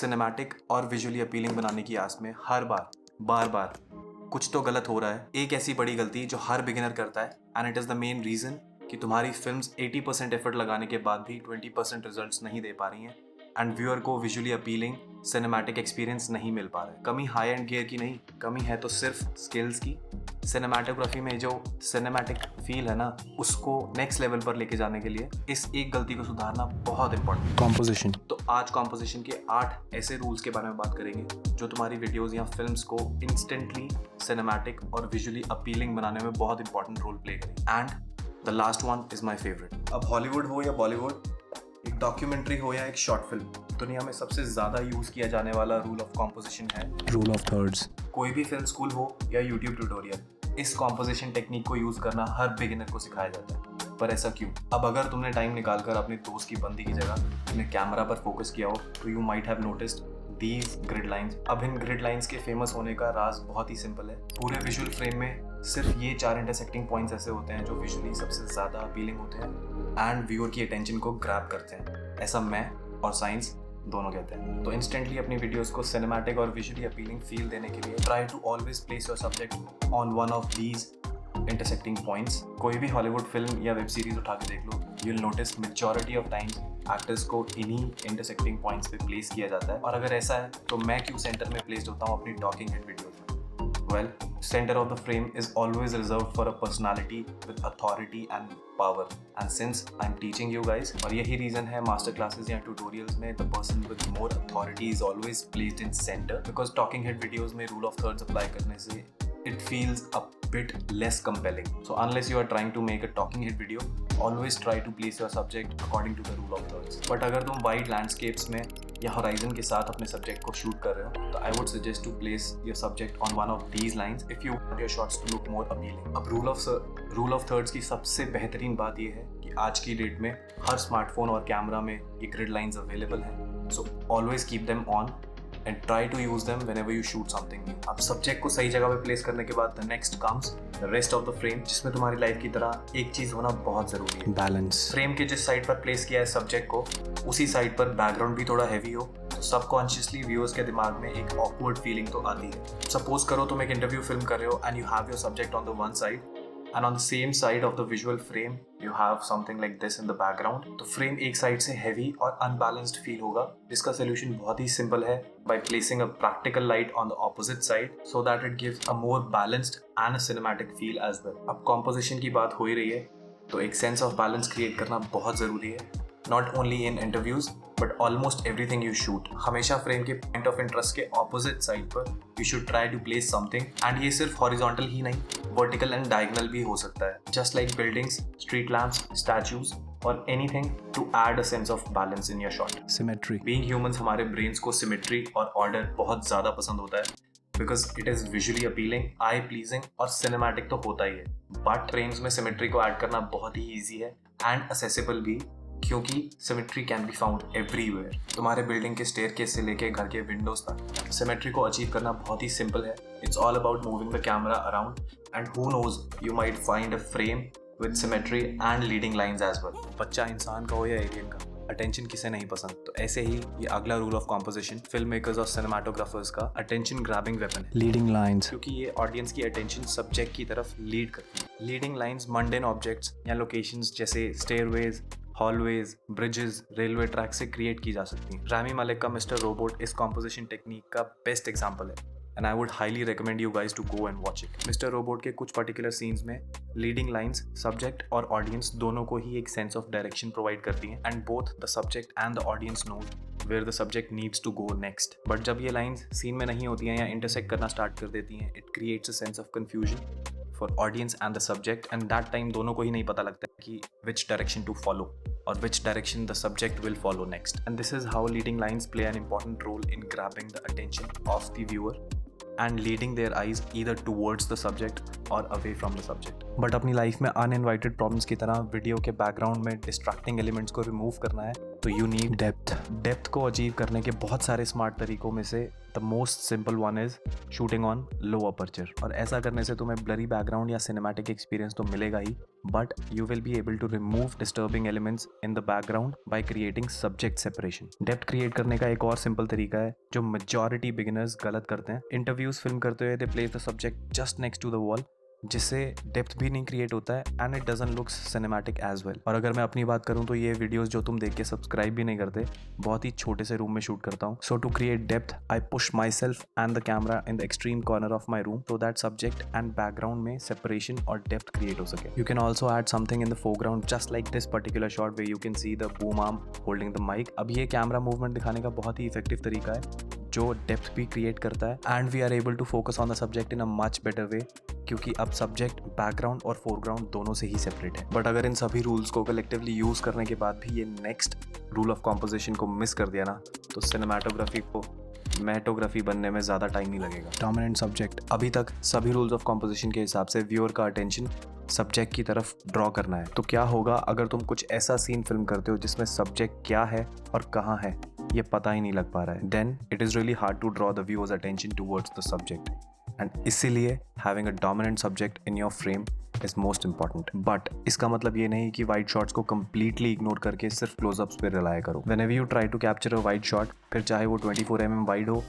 Cinematic और visually appealing बनाने की आस में हर बार कुछ तो गलत हो रहा है। एक ऐसी बड़ी गलती जो हर बिगिनर करता है, and it is the main reason कि तुम्हारी फिल्म्स 80% एफर्ट लगाने के बाद भी 20% रिजल्ट्स नहीं दे पा रही हैं एंड व्यूअर को विजुअली अपीलिंग सिनेमैटिक एक्सपीरियंस नहीं मिल पा रहा है। कमी हाई एंड गियर की नहीं, कमी है तो सिर्फ स्किल्स की। सिनेमैटोग्राफी में जो सिनेमैटिक फील है ना, उसको नेक्स्ट लेवल पर लेके जाने के लिए इस एक गलती को सुधारना बहुत इंपॉर्टेंट है। कॉम्पोजिशन। तो आज कॉम्पोजिशन के 8 ऐसे रूल्स के बारे में बात करेंगे जो तुम्हारी वीडियोस या फिल्म्स को इंस्टेंटली सिनेमैटिक और विजुअली अपीलिंग बनाने में बहुत इंपॉर्टेंट रोल प्ले करें। And the last one is my favourite. अब हॉलीवुड हो या बॉलीवुड, एक डॉक्यूमेंट्री हो या एक शॉर्ट फिल्म, दुनिया में सबसे ज्यादा यूज किया जाने वाला रूल ऑफ कॉम्पोजिशन है रूल ऑफ थर्ड्स। कोई भी फिल्म स्कूल हो या यूट्यूब ट्यूटोरियल, इस कॉम्पोजिशन टेक्निक को यूज करना हर बिगिनर को सिखाया जाता है। पर ऐसा क्यों? अब अगर तुमने टाइम निकालकर अपने दोस्त की बंदी की जगह तुमने कैमरा पर फोकस किया हो तो you might have noticed these grid lines. अब इन ग्रिड लाइंस के फेमस होने का राज बहुत ही सिंपल है। पूरे विजुअल फ्रेम में सिर्फ ये 4 इंटरसेक्टिंग पॉइंट्स ऐसे होते हैं जो विजुअली सबसे ज्यादा अपीलिंग होते हैं एंड व्यूअर की अटेंशन को ग्रैब करते हैं। ऐसा मैं और साइंस दोनों कहते हैं। तो इंस्टेंटली अपनी वीडियोस को सिनेमैटिक और विजुअली अपीलिंग फील देने के लिए try to always place your subject on one of these intersecting points. कोई भी हॉलीवुड फिल्म या वेब सीरीज उठा के देख लो, you will notice majority of times actors को इन्हीं इंटरसेक्टिंग पॉइंट्स पे प्लेस किया जाता है। और अगर ऐसा है तो मैं क्यों सेंटर में प्लेस्ड होता हूँ अपनी टॉकिंग हेड वीडियोस में? Well, center of the frame is always reserved for a personality with authority and power. And since I'm teaching you guys, और यही reason है master classes या tutorials में the person with more authority is always placed in center, because talking head videos में rule of thirds apply करने से it feels a bit less compelling. So unless you are trying to make a talking head video, always try to place your subject according to the rule of thirds. But अगर तुम wide landscapes में या horizon के साथ अपने subject को shoot कर रहे हो तो I would suggest to place your subject on one of these lines if you want your shots to look more appealing. अब rule of thirds की सबसे बेहतरीन बात ये है कि आज की डेट में हर स्मार्टफोन और कैमरा में ये grid lines available हैं. So always keep them on and try to use them whenever you shoot something new. अब सब्जेक्ट को सही जगह पे प्लेस करने के बाद the next comes the rest of the frame, जिसमें तुम्हारी लाइफ की तरह एक चीज होना बहुत जरूरी है, बैलेंस। फ्रेम के जिस साइड पर प्लेस किया है सब्जेक्ट को, उसी साइड पर बैकग्राउंड भी थोड़ा हैवी हो तो सबकॉन्शियसली व्यूअर्स के दिमाग में एक ऑकवर्ड फीलिंग तो आती है। सपोज करो तुम एक इंटरव्यू फिल्म कर रहे हो and you have your subject on the one side and on the same side of the visual frame you have something like this in the background, तो frame एक साइड से heavy और unbalanced feel होगा, जिसका solution बहुत ही simple है by placing a practical light on the opposite side so that it gives a more balanced and a cinematic feel as well. अब composition की बात हो ही रही है तो एक sense of balance create करना बहुत ज़रूरी है, not only in interviews but almost everything you shoot. हमेशा फ्रेम के पॉइंट ऑफ इंटरेस्ट के ऑपोजिट साइड पर you should try to place something, and ये सिर्फ हॉरिजॉन्टल ही नहीं, वर्टिकल एंड डायगोनल भी हो सकता है, just like buildings, street lamps, statues or anything to add a sense of balance in your shot. Symmetry. Being humans, हमारे brains को symmetry और order बहुत ज़्यादा पसंद होता है because it is visually appealing, eye pleasing और cinematic तो होता ही है, but frames में symmetry को add करना बहुत ही easy है and accessible भी, क्योंकि symmetry can be found everywhere. तुम्हारे बिल्डिंग के स्टेयरकेस से लेके घर के विंडोज तक सिमेट्री को अचीव करना बहुत ही सिंपल है। It's all about moving the camera around and who knows you might find a frame with symmetry and leading lines as well. बच्चा इंसान का हो या एलियन का, अटेंशन किसे नहीं पसंद। तो ऐसे ही ये अगला rule of composition film makers और सिनेमाटोग्राफर्स का अटेंशन ग्रैबिंग वेपन है, लीडिंग लाइंस, क्योंकि ये ऑडियंस की अटेंशन सब्जेक्ट की तरफ लीड करती है। लीडिंग लाइंस मंडेन ऑब्जेक्ट्स या लोकेशंस जैसे stairways, hallways, bridges, railway track से क्रिएट की जा सकती हैं। रामी मालिक का मिस्टर रोबोट इस कॉम्पोजिशन टेक्निक का बेस्ट एग्जांपल है and I would highly recommend you guys to go and watch it. Mister robot के कुछ पर्टिकुलर सीन्स में लीडिंग लाइंस सब्जेक्ट और ऑडियंस दोनों को ही एक सेंस ऑफ डायरेक्शन प्रोवाइड करती हैं and both the subject and the audience know where the subject needs to go next. But जब ये लाइंस सीन में नहीं होती हैं या इंटरसेक्ट करना स्टार्ट कर देती हैं, it creates a sense of confusion for audience and the subject, and that time दोनों को ही नहीं पता लगता कि which direction to follow or which direction the subject will follow next. And this is how leading lines play an important role in grabbing the attention of the viewer and leading their eyes either towards the subject or away from the subject. But अपनी life में uninvited problems की तरह video के background में distracting elements को remove करना है तो यू नीड डेप्थ को अचीव करने के बहुत सारे स्मार्ट तरीकों में से the most simple one is shooting on low aperture. और ऐसा करने से तुम्हें ब्लरी बैकग्राउंड या सिनेमैटिक एक्सपीरियंस तो मिलेगा ही, but you will be able to remove disturbing elements in the background by creating subject separation. Depth create करने का एक और सिंपल तरीका है जो मेजॉरिटी बिगिनर्स गलत करते हैं। इंटरव्यूज फिल्म करते हुए they place the subject just next to the wall, जिससे डेप्थ भी नहीं क्रिएट होता है and it doesn't looks cinematic as well. और अगर मैं अपनी बात करूं तो ये वीडियोस जो तुम देख के सब्सक्राइब भी नहीं करते, बहुत ही छोटे से रूम में शूट करता हूं। So to create depth I push myself and the camera in the extreme corner of my room, so that subject and background में सेपरेशन और डेप्थ क्रिएट हो सके। You can also add something in the foreground just like this particular shot way you can see the boom arm holding the mic. अब ये camera movement दिखाने का बहुत ही effective तरीका है जो डेप्थ भी क्रिएट करता है and we are able to focus on the subject in a much better way, क्योंकि अब सब्जेक्ट बैकग्राउंड और फोरग्राउंड दोनों से ही सेपरेट है। बट अगर इन सभी रूल्स को कलेक्टिवली यूज करने के बाद भी ये नेक्स्ट रूल ऑफ कॉम्पोजिशन को मिस कर दिया ना, तो सिनेमाटोग्राफी को मैटोग्राफी बनने में ज़्यादा टाइम नहीं लगेगा। Dominant subject. अभी तक सभी रूल्स ऑफ कॉम्पोजिशन के हिसाब से व्यूअर का अटेंशन सब्जेक्ट की तरफ ड्रॉ करना है। तो क्या होगा अगर तुम कुछ ऐसा सीन फिल्म करते हो जिसमें सब्जेक्ट क्या है और कहाँ है ये पता ही नहीं लग पा रहा है, then it is really hard to draw the viewers attention towards the subject and इसीलिए having a dominant subject in your frame is most important. But इसका मतलब ये नहीं कि वाइड शॉट्स को कंप्लीटली इग्नोर करके सिर्फ क्लोजअप्स पे रिलाय करो। Whenever you try to capture a wide shot, फिर चाहे वो 24 mm वाइड हो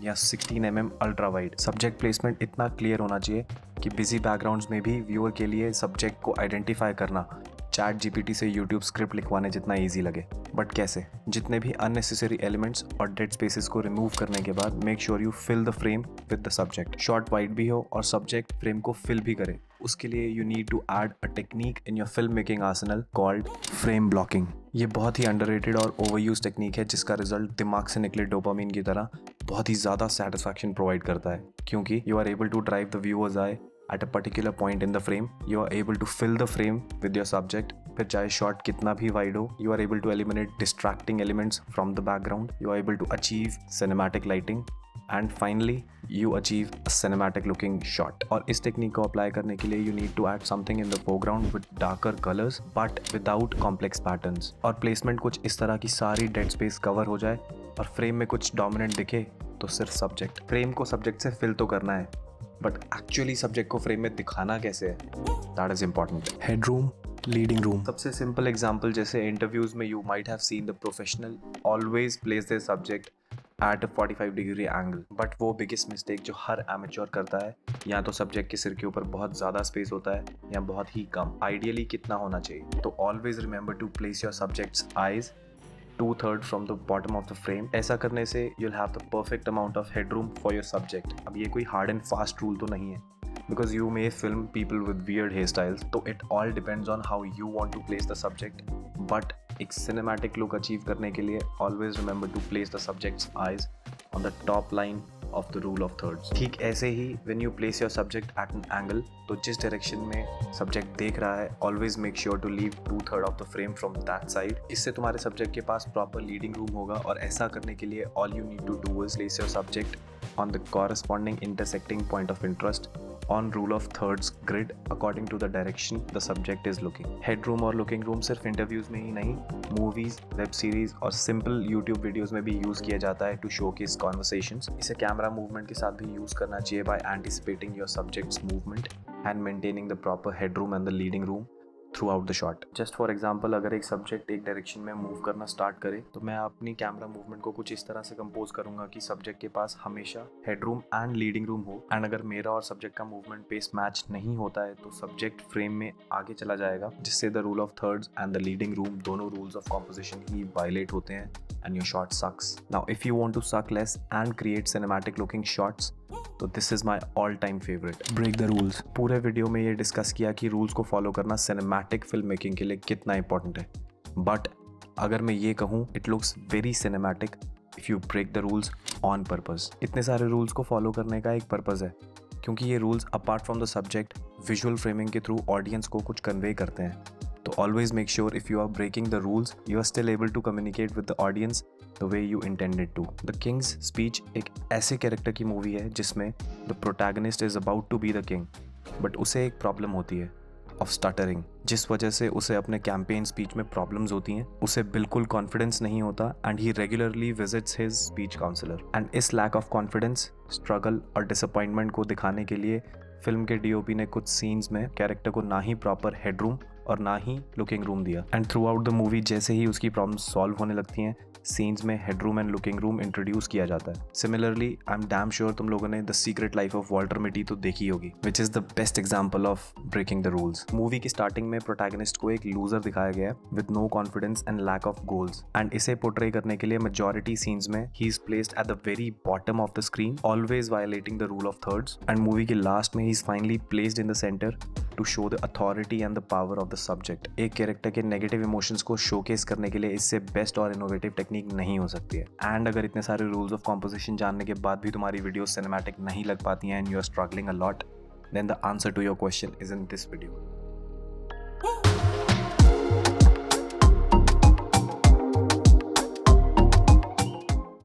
या 16 mm ultra wide, subject placement इतना क्लियर होना चाहिए कि बिजी बैकग्राउंड्स में भी व्यूअर के लिए सब्जेक्ट को आइडेंटिफाई करना चैट जीपीटी से यूट्यूब स्क्रिप्ट लिखवाने जितना ईजी लगे। बट कैसे? जितने भी अननेसेसरी एलिमेंट्स और डेड स्पेसेस को रिमूव करने के बाद make sure you fill the frame with the subject. Short wide भी हो और सब्जेक्ट फ्रेम को फिल भी करे, उसके लिए you need to add a technique in your film making arsenal called frame blocking. ये बहुत ही अंडररेटेड और ओवरयूज टेक्निक है जिसका रिजल्ट दिमाग से निकले डोपामिन की तरह बहुत ही ज़्यादा सेटिस्फैक्शन प्रोवाइड करता है, क्योंकि you are able to drive the viewers eye at a particular point in the frame. You are able to fill the frame with your subject. फिर चाहे शॉट कितना भी वाइड हो, you are able to eliminate distracting elements from the background. You are able to achieve cinematic lighting. And finally, you achieve a cinematic looking shot. और इस technique को apply करने के लिए you need to add something in the foreground with darker colors but without complex patterns. और placement कुछ इस तरह की सारी dead space cover हो जाए और फ्रेम में कुछ dominant दिखे तो सिर्फ सब्जेक्ट। फ्रेम को सब्जेक्ट से फिल तो करना है, बट एक्चुअली सब्जेक्ट को फ्रेम में दिखाना कैसे है, that is important. Headroom, leading room. सबसे सिंपल एग्जांपल, जैसे इंटरव्यूज में you might have seen the professional always place their subject at a 45 degree angle, but वो बिगेस्ट मिस्टेक जो हर एमेच्योर करता है, या तो सब्जेक्ट के सिर के ऊपर बहुत ज़्यादा स्पेस होता है या बहुत ही कम। आइडियली कितना होना चाहिए? तो always remember to place your subject's eyes 2/3 from the bottom of the frame। ऐसा करने से you'll have the perfect amount of headroom for your subject। अब ये कोई hard and fast rule तो नहीं है, because you may film people with weird hairstyles, तो it all depends on how you want to place the subject। But एक cinematic look achieve करने के लिए always remember to place the subject's eyes on the top line of the rule of thirds। ठीक ऐसे ही when you place your subject at an angle, तो जिस direction में subject देख रहा है always make sure to leave 2/3 of the frame from that side। इससे तुम्हारे सब्जेक्ट के पास प्रॉपर लीडिंग रूम होगा, और ऐसा करने के लिए all you need to do is place your subject on the corresponding intersecting point of interest on rule of thirds grid according to the direction the subject is looking। headroom और looking room सिर्फ interviews में ही नहीं, movies, web series और simple YouTube videos में भी use किया जाता है टू शोकेस कॉन्वर्सेशंस। इसे कैमरा मूवमेंट के साथ भी यूज करना चाहिए by anticipating your subject's movement and maintaining the proper headroom and the leading room throughout the shot. Just for example, अगर एक सब्जेक्ट एक डायरेक्शन में मूव करना स्टार्ट करे, तो मैं अपनी कैमरा मूवमेंट को कुछ इस तरह से कंपोज करूंगा कि सब्जेक्ट के पास हमेशा हेडरूम एंड लीडिंग रूम हो। एंड अगर मेरा और सब्जेक्ट का मूवमेंट पेस मैच नहीं होता है तो सब्जेक्ट फ्रेम में आगे चला जाएगा, जिससे the rule of thirds and the leading room दोनों रूल्स ऑफ कॉम्पोजिशन ही वायलेट होते हैं and your shot sucks. Now if you want to suck less and create cinematic looking shots, तो this is my all time favourite, break the rules. पूरे video में ये discuss किया कि rules को फॉलो करना सिनेमैटिक फिल्म मेकिंग के लिए कितना इंपॉर्टेंट है, बट अगर मैं ये कहूँ it looks very cinematic if you break the rules on purpose. इतने सारे रूल्स को फॉलो करने का एक पर्पज़ है, क्योंकि ये rules apart from the subject visual framing के थ्रू ऑडियंस को कुछ कन्वे करते हैं। तो always make sure if you are breaking the rules you are still able to communicate with the audience the way you intended to. The king's speech एक ऐसे character की movie है जिसमें the protagonist is about to be the king, but उसे एक problem होती है of stuttering, जिस वजह से उसे अपने कैंपेन स्पीच में प्रॉब्लम्स होती हैं, उसे बिल्कुल कॉन्फिडेंस नहीं होता and he regularly visits his speech counsellor. And इस लैक ऑफ कॉन्फिडेंस, स्ट्रगल और डिसअपॉइंटमेंट को दिखाने के लिए फिल्म के डीओपी ने कुछ सीन्स में कैरेक्टर को ना ही प्रॉपर हेडरूम और ना ही लुकिंग रूम दिया। And through out the movie जैसे ही उसकी प्रॉब्लम्स सॉल्व होने लगती हैं, सीन्स में headroom and looking room introduce किया जाता है। Similarly I am damn sure तुम लोगों ने the secret life of Walter Mitty तो देखी होगी, which is the best example of breaking the rules. Movie की स्टार्टिंग में प्रोटैगनिस्ट को एक लूजर दिखाया गया है with no confidence and lack of goals, and इसे पोर्ट्रे करने के लिए मेजॉरिटी सीन्स में he is placed at the very bottom of the screen, always violating the rule of thirds. And movie के लास्ट में he is finally placed in the centre to show the authority and the power of the subject. एक character के negative emotions को showcase करने के लिए इससे best और इनोवेटिव टेक्निक नहीं हो सकती है। एंड अगर इतने सारे रूल्स ऑफ कॉम्पोजिशन जानने के बाद भी तुम्हारी वीडियो सिनेमैटिक नहीं लग पाती हैं and you are struggling a lot, then the answer to your question is in this video.